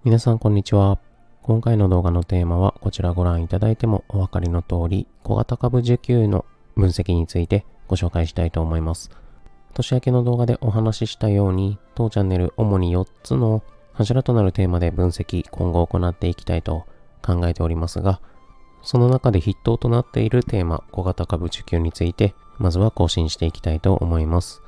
皆さんこんにちは。今回の動画のテーマはこちらご覧いただいてもお分かりの通り、小型株需給の分析についてご紹介したいと思います。年明けの動画でお話ししたように、当チャンネル主に4つの柱となるテーマで分析、今後行っていきたいと考えておりますが、その中で筆頭となっているテーマ、小型株需給について、まずは更新していきたいと思います。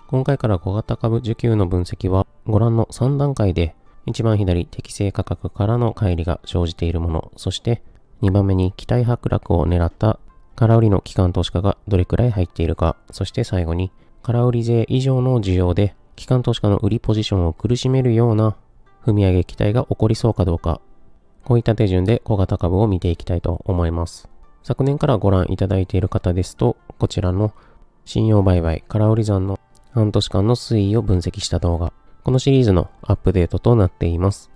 今回から小型株需給の分析は、ご覧の3段階で、一番左、適正価格からの乖離が生じているもの、そして2番目に期待剥落を狙った空売りの機関投資家がどれくらい入っているか、そして最後に空売り税以上の需要で機関投資家の売りポジションを苦しめるような踏み上げ期待が起こりそうかどうか、こういった手順で小型株を見ていきたいと思います。昨年からご覧いただいている方ですと、こちらの信用売買空売り残の半年間の推移を分析した動画、このシリーズのアップデートとなっています。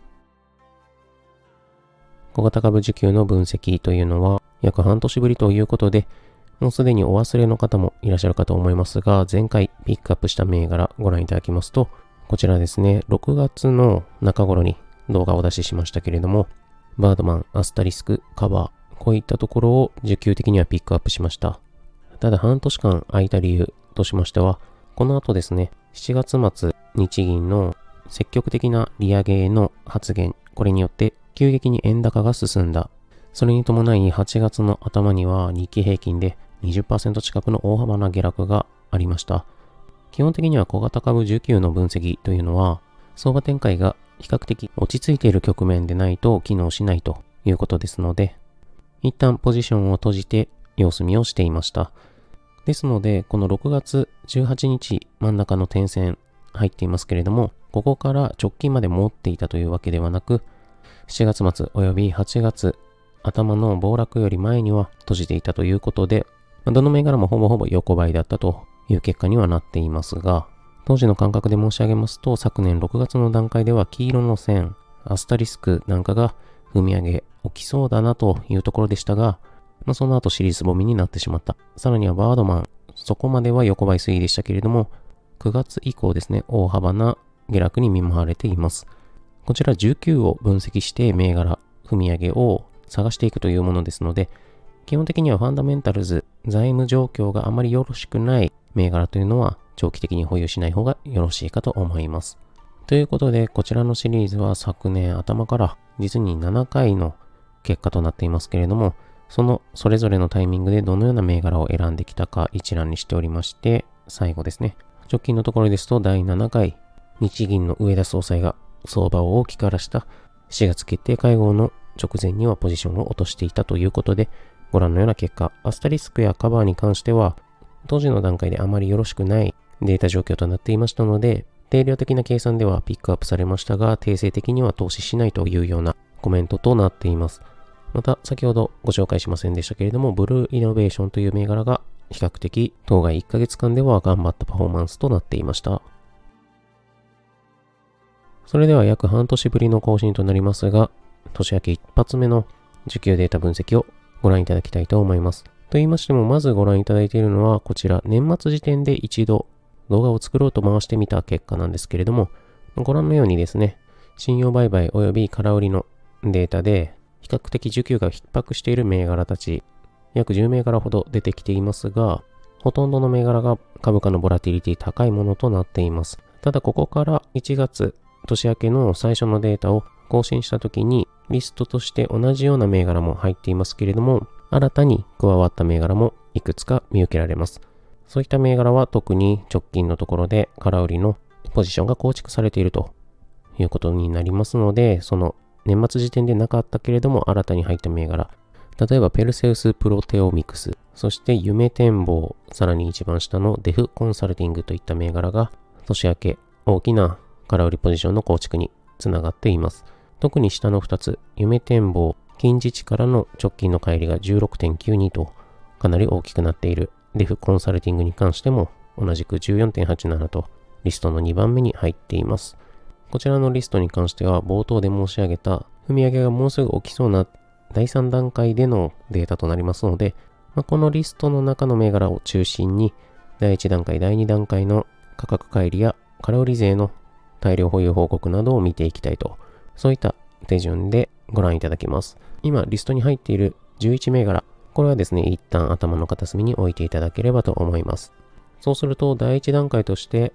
小型株需給の分析というのは約半年ぶりということで、もうすでにお忘れの方もいらっしゃるかと思いますが、前回ピックアップした銘柄ご覧いただきますと、こちらですね、6月の中頃に動画をお出ししましたけれども、バードマン、アスタリスク、カバー、こういったところを需給的にはピックアップしました。ただ半年間空いた理由としましては、この後ですね、7月末、日銀の積極的な利上げへの発言、これによって急激に円高が進んだ。それに伴い8月の頭には日経平均で 20% 近くの大幅な下落がありました。基本的には小型株需給の分析というのは、相場展開が比較的落ち着いている局面でないと機能しないということですので、一旦ポジションを閉じて様子見をしていました。ですので、この6月18日真ん中の点線入っていますけれども、ここから直近まで持っていたというわけではなく、7月末および8月頭の暴落より前には閉じていたということで、どの銘柄もほぼほぼ横ばいだったという結果にはなっていますが、当時の感覚で申し上げますと、昨年6月の段階では黄色の線、アスタリスクなんかが踏み上げ起きそうだなというところでしたが、その後尻すぼみになってしまった。さらにはバードマン、そこまでは横ばい推移でしたけれども、9月以降ですね、大幅な下落に見舞われています。こちら19を分析して銘柄、踏み上げを探していくというものですので、基本的にはファンダメンタルズ、財務状況があまりよろしくない銘柄というのは長期的に保有しない方がよろしいかと思います。ということで、こちらのシリーズは昨年頭から実に7回の結果となっていますけれども、それぞれのタイミングでどのような銘柄を選んできたか一覧にしておりまして、最後ですね。直近のところですと第7回、日銀の植田総裁が相場を大きく荒らした4月決定会合の直前にはポジションを落としていたということで、ご覧のような結果、アスタリスクやカバーに関しては、当時の段階であまりよろしくないデータ状況となっていましたので、定量的な計算ではピックアップされましたが、定性的には投資しないというようなコメントとなっています。また、先ほどご紹介しませんでしたけれども、ブルーイノベーションという銘柄が比較的当該1ヶ月間では頑張ったパフォーマンスとなっていました。それでは約半年ぶりの更新となりますが、年明け一発目の需給データ分析をご覧いただきたいと思います。と言いましても、まずご覧いただいているのは、こちら年末時点で一度動画を作ろうと回してみた結果なんですけれども、ご覧のようにですね、信用売買及び空売りのデータで、比較的需給が逼迫している銘柄たち、約10銘柄ほど出てきていますが、ほとんどの銘柄が株価のボラティリティ高いものとなっています。ただここから1月、年明けの最初のデータを更新した時に、リストとして同じような銘柄も入っていますけれども、新たに加わった銘柄もいくつか見受けられます。そういった銘柄は特に直近のところで空売りのポジションが構築されているということになりますので、その年末時点でなかったけれども新たに入った銘柄、例えばペルセウスプロテオミクス、そして夢展望、さらに一番下のデフコンサルティングといった銘柄が年明け大きな空売りポジションの構築につながっています。特に下の2つ、夢展望、近似値からの直近の乖離が 16.92 とかなり大きくなっている。デフコンサルティングに関しても同じく 14.87 とリストの2番目に入っています。こちらのリストに関しては冒頭で申し上げた踏み上げがもうすぐ起きそうな第3段階でのデータとなりますので、このリストの中の銘柄を中心に第1段階、第2段階の価格乖離や空売り税の大量保有報告などを見ていきたいと、そういった手順でご覧いただきます。今、リストに入っている11銘柄、これはですね、一旦頭の片隅に置いていただければと思います。そうすると、第一段階として、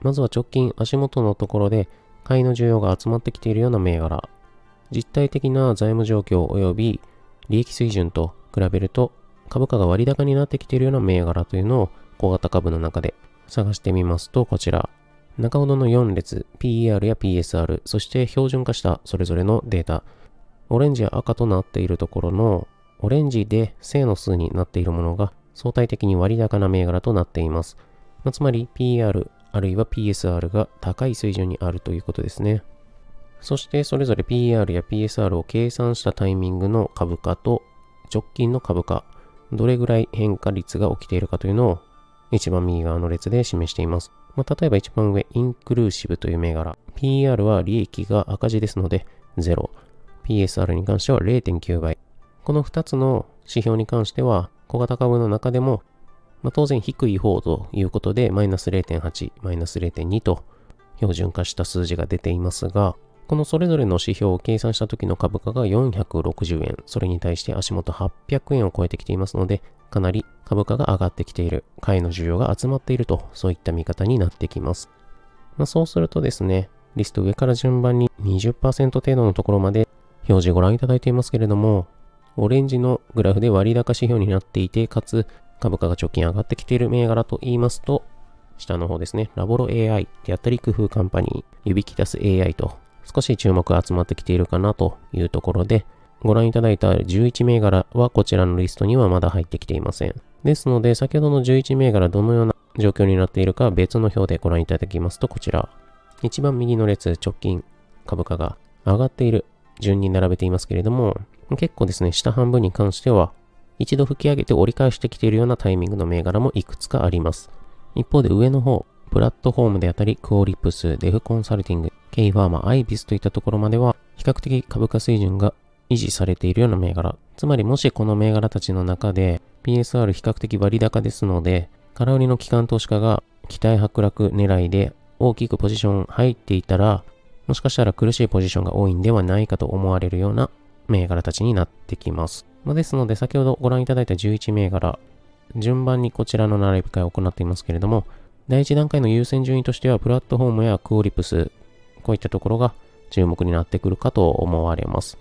まずは直近足元のところで、買いの需要が集まってきているような銘柄、実体的な財務状況及び利益水準と比べると、株価が割高になってきているような銘柄というのを小型株の中で探してみますと、こちら、中ほどの4列、PER や PSR、そして標準化したそれぞれのデータ、オレンジや赤となっているところの、オレンジで正の数になっているものが相対的に割高な銘柄となっています。つまり PER あるいは PSR が高い水準にあるということですね。そしてそれぞれ PER や PSR を計算したタイミングの株価と直近の株価、どれぐらい変化率が起きているかというのを一番右側の列で示しています。例えば一番上、インクルーシブという銘柄。PER は利益が赤字ですので0。PSR に関しては 0.9 倍。この2つの指標に関しては小型株の中でも、当然低い方ということでマイナス 0.8、マイナス 0.2 と標準化した数字が出ていますが、このそれぞれの指標を計算した時の株価が460円、それに対して足元800円を超えてきていますので、かなり株価が上がってきている、買いの需要が集まっていると、そういった見方になってきます。そうするとですね、リスト上から順番に 20% 程度のところまで表示ご覧いただいていますけれども、オレンジのグラフで割高指標になっていて、かつ株価が直近上がってきている銘柄と言いますと、下の方ですね、ラボロ AI であったり工夫カンパニー、ユビキタス AI と少し注目が集まってきているかなというところで、ご覧いただいた11銘柄はこちらのリストにはまだ入ってきていません。ですので、先ほどの11銘柄どのような状況になっているか別の表でご覧いただきますと、こちら。一番右の列、直近株価が上がっている順に並べていますけれども、結構ですね、下半分に関しては、一度吹き上げて折り返してきているようなタイミングの銘柄もいくつかあります。一方で上の方、プラットフォームであったり、クオリプス、デフコンサルティング、K ファーマ、アイビスといったところまでは、比較的株価水準が維持されているような銘柄。つまりもしこの銘柄たちの中で PSR 比較的割高ですので、空売りの機関投資家が期待剥落狙いで大きくポジション入っていたら、もしかしたら苦しいポジションが多いんではないかと思われるような銘柄たちになってきます。ですので先ほどご覧いただいた11銘柄、順番にこちらの並び替えを行っていますけれども、第一段階の優先順位としてはプラットフォームやクオリプス、こういったところが注目になってくるかと思われます。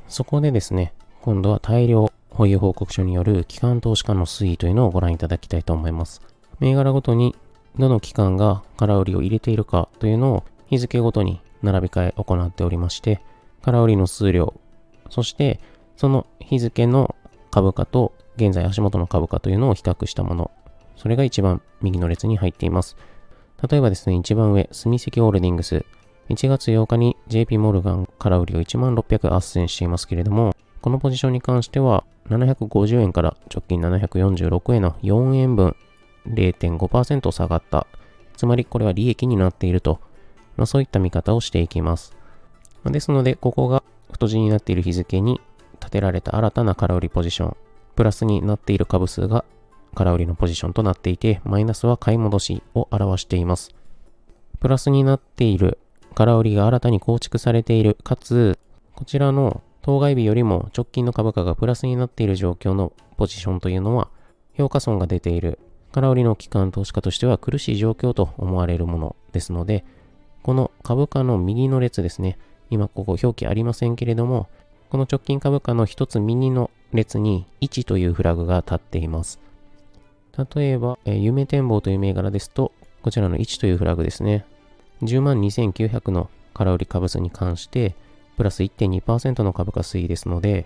そこでですね、今度は大量保有報告書による機関投資家の推移というのをご覧いただきたいと思います。銘柄ごとにどの機関が空売りを入れているかというのを日付ごとに並び替え行っておりまして、空売りの数量、そしてその日付の株価と現在足元の株価というのを比較したもの、それが一番右の列に入っています。例えばですね、一番上、住石ホールディングス。1月8日に JP モルガンから売りを1600斡旋していますけれども、このポジションに関しては750円から直近746円の4円分 0.5% 下がった。つまりこれは利益になっていると、そういった見方をしていきます。ですので、ここが太字になっている日付に立てられた新たな空売りポジション、プラスになっている株数が空売りのポジションとなっていて、マイナスは買い戻しを表しています。プラスになっている空売りが新たに構築されている、かつ、こちらの当該日よりも直近の株価がプラスになっている状況のポジションというのは、評価損が出ている空売りの機関投資家としては苦しい状況と思われるものですので、この株価の右の列ですね、今ここ表記ありませんけれども、この直近株価の一つ右の列に1というフラグが立っています。例えば、夢展望という銘柄ですと、こちらの1というフラグですね。102,900 の空売り株数に関して、プラス 1.2% の株価推移ですので、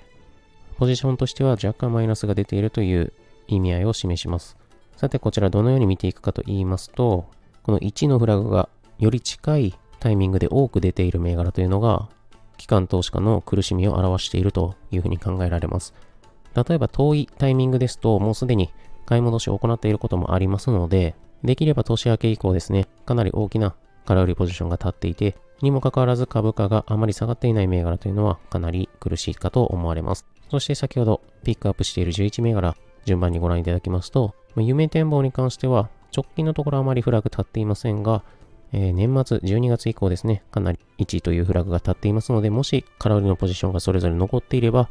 ポジションとしては若干マイナスが出ているという意味合いを示します。さて、こちらどのように見ていくかと言いますと、この1のフラグがより近いタイミングで多く出ている銘柄というのが、機関投資家の苦しみを表しているというふうに考えられます。例えば遠いタイミングですと、もうすでに買い戻しを行っていることもありますので、できれば年明け以降ですね、かなり大きな空売りポジションが立っていて、にもかかわらず株価があまり下がっていない銘柄というのはかなり苦しいかと思われます。そして先ほどピックアップしている11銘柄、順番にご覧いただきますと、夢展望に関しては直近のところあまりフラグ立っていませんが、年末12月以降ですね、かなり1位というフラグが立っていますので、もし空売りのポジションがそれぞれ残っていれば、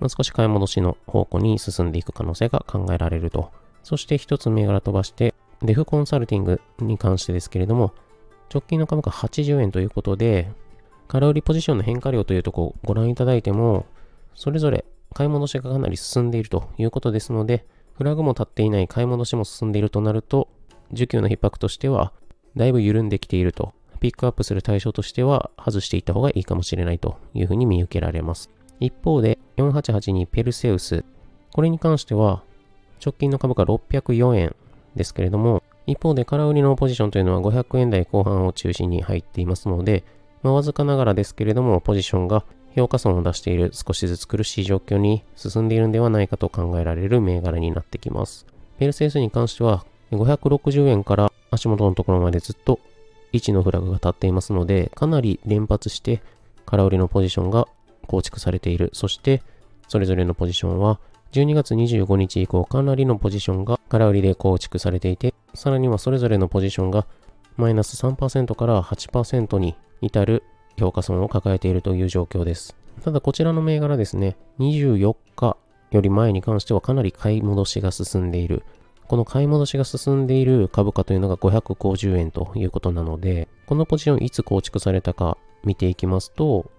少し買い戻しの方向に進んでいく可能性が考えられると。そして一つ銘柄飛ばして、デフコンサルティングに関してですけれども、直近の株価80円ということで、空売りポジションの変化量というところをご覧いただいても、それぞれ買い戻しがかなり進んでいるということですので、フラグも立っていない買い戻しも進んでいるとなると、需給の逼迫としては、だいぶ緩んできていると、ピックアップする対象としては外していった方がいいかもしれないというふうに見受けられます。一方で、4882ペルセウス、これに関しては、直近の株価604円ですけれども、一方で空売りのポジションというのは500円台後半を中心に入っていますので、わずかながらですけれども、ポジションが評価損を出している少しずつ苦しい状況に進んでいるんではないかと考えられる銘柄になってきます。ペルセウスに関しては、560円から足元のところまでずっと1のフラグが立っていますので、かなり連発して空売りのポジションが構築されている。そして、それぞれのポジションは、12月25日以降、かなりのポジションが空売りで構築されていて、さらにはそれぞれのポジションがマイナス 3% から 8% に至る評価損を抱えているという状況です。ただこちらの銘柄ですね、24日より前に関してはかなり買い戻しが進んでいる。この買い戻しが進んでいる株価というのが550円ということなので、このポジションいつ構築されたか見ていきますと、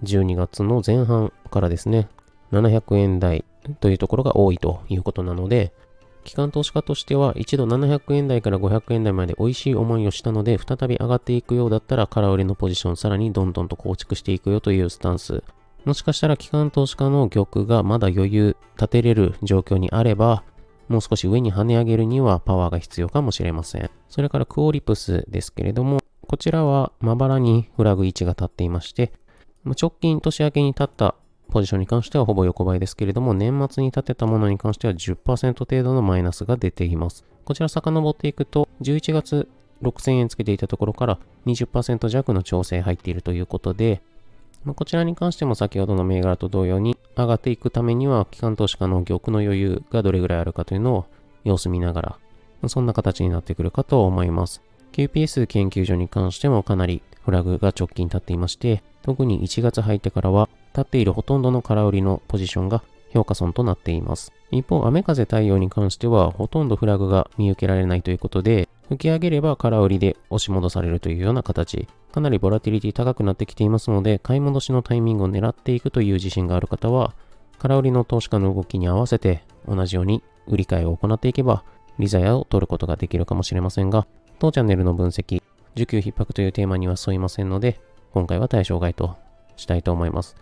12月の前半からですね、700円台というところが多いということなので、機関投資家としては一度700円台から500円台まで美味しい思いをしたので、再び上がっていくようだったら空売りのポジションさらにどんどんと構築していくよというスタンス。もしかしたら機関投資家の玉がまだ余裕立てれる状況にあれば、もう少し上に跳ね上げるにはパワーが必要かもしれません。それからクオリプスですけれども、こちらはまばらにフラグ位置が立っていまして、直近年明けに立ったポジションに関してはほぼ横ばいですけれども、年末に立てたものに関しては 10% 程度のマイナスが出ています。こちら遡っていくと、11月6000円つけていたところから 20% 弱の調整入っているということで、こちらに関しても先ほどの銘柄と同様に上がっていくためには、機関投資家の玉の余裕がどれぐらいあるかというのを様子見ながら、そんな形になってくるかと思います。QPS 研究所に関してもかなりフラグが直近立っていまして、特に1月入ってからは立っているほとんどの空売りのポジションが評価損となっています。一方、雨風対応に関してはほとんどフラグが見受けられないということで、吹き上げれば空売りで押し戻されるというような形、かなりボラティリティ高くなってきていますので、買い戻しのタイミングを狙っていくという自信がある方は、空売りの投資家の動きに合わせて同じように売り買いを行っていけば、利ざやを取ることができるかもしれませんが、当チャンネルの分析、需給逼迫というテーマには沿いませんので、今回は対象外としたいと思います。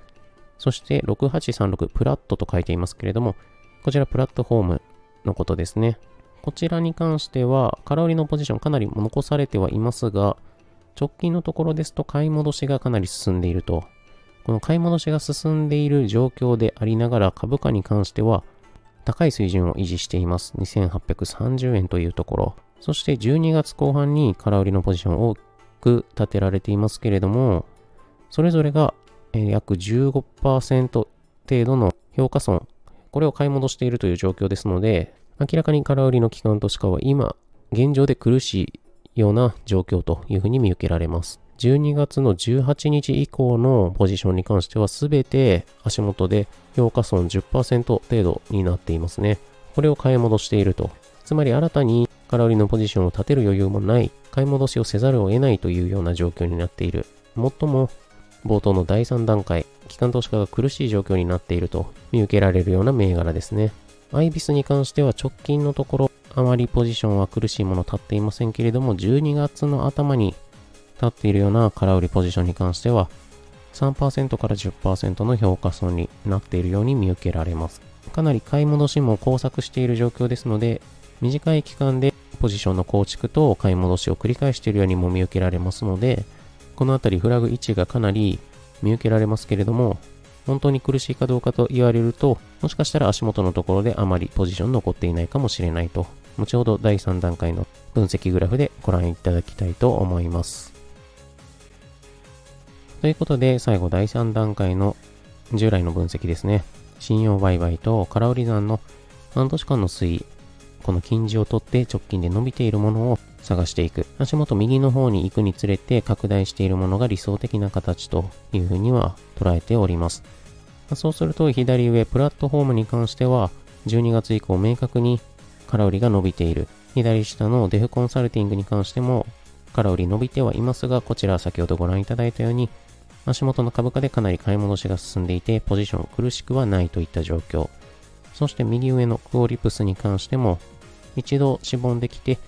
そして6836プラットと書いていますけれども、こちらプラットフォームのことですね。こちらに関しては、空売りのポジションかなり残されてはいますが、直近のところですと買い戻しがかなり進んでいると。この買い戻しが進んでいる状況でありながら株価に関しては高い水準を維持しています。2830円というところ。そして12月後半に空売りのポジションを多く立てられていますけれども、それぞれが約 15% 程度の評価損、これを買い戻しているという状況ですので、明らかに空売りの機関投資家は今、現状で苦しいような状況というふうに見受けられます。12月の18日以降のポジションに関しては全て足元で評価損 10% 程度になっていますね。これを買い戻していると。つまり新たに空売りのポジションを立てる余裕もない、買い戻しをせざるを得ないというような状況になっている。もっとも冒頭の第3段階、機関投資家が苦しい状況になっていると見受けられるような銘柄ですね。アイビスに関しては直近のところあまりポジションは苦しいもの立っていませんけれども、12月の頭に立っているような空売りポジションに関しては 3% から 10% の評価損になっているように見受けられます。かなり買い戻しも交錯している状況ですので、短い期間でポジションの構築と買い戻しを繰り返しているようにも見受けられますので、このあたりフラグ位置がかなり見受けられますけれども、本当に苦しいかどうかと言われると、もしかしたら足元のところであまりポジション残っていないかもしれないと、後ほど第3段階の分析グラフでご覧いただきたいと思います。ということで、最後第3段階の従来の分析ですね。信用売買と空売り算の半年間の推移この近似を取って直近で伸びているものを探していく。足元右の方に行くにつれて拡大しているものが理想的な形というふうには捉えております。そうすると左上プラットフォームに関しては12月以降明確に空売りが伸びている。左下のデフコンサルティングに関しても空売り伸びてはいますが、こちら先ほどご覧いただいたように足元の株価でかなり買い戻しが進んでいてポジション苦しくはないといった状況。そして右上のクオリプスに関しても一度しぼんできて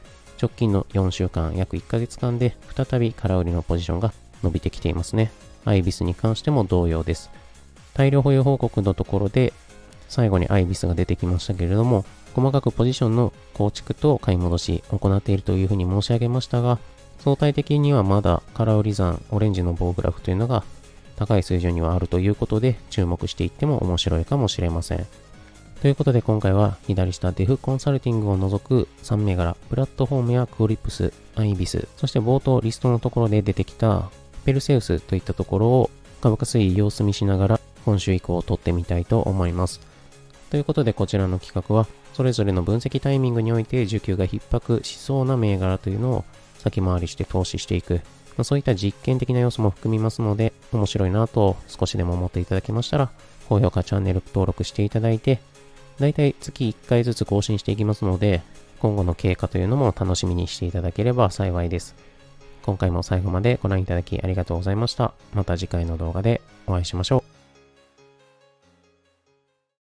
直近の4週間約1ヶ月間で再び空売りのポジションが伸びてきていますね。アイビスに関しても同様です。大量保有報告のところで最後にアイビスが出てきましたけれども、細かくポジションの構築と買い戻しを行っているというふうに申し上げましたが、相対的にはまだ空売り残オレンジの棒グラフというのが高い水準にはあるということで注目していっても面白いかもしれません。ということで今回は左下デフコンサルティングを除く3銘柄、プラットフォームやクオリプス、アイビス、そして冒頭リストのところで出てきたペルセウスといったところを株価推移様子見しながら今週以降を取ってみたいと思います。ということでこちらの企画はそれぞれの分析タイミングにおいて需給が逼迫しそうな銘柄というのを先回りして投資していく、そういった実験的な要素も含みますので面白いなと少しでも思っていただけましたら高評価チャンネル登録していただいて、だいたい月1回ずつ更新していきますので、今後の経過というのも楽しみにしていただければ幸いです。今回も最後までご覧いただきありがとうございました。また次回の動画でお会いしましょう。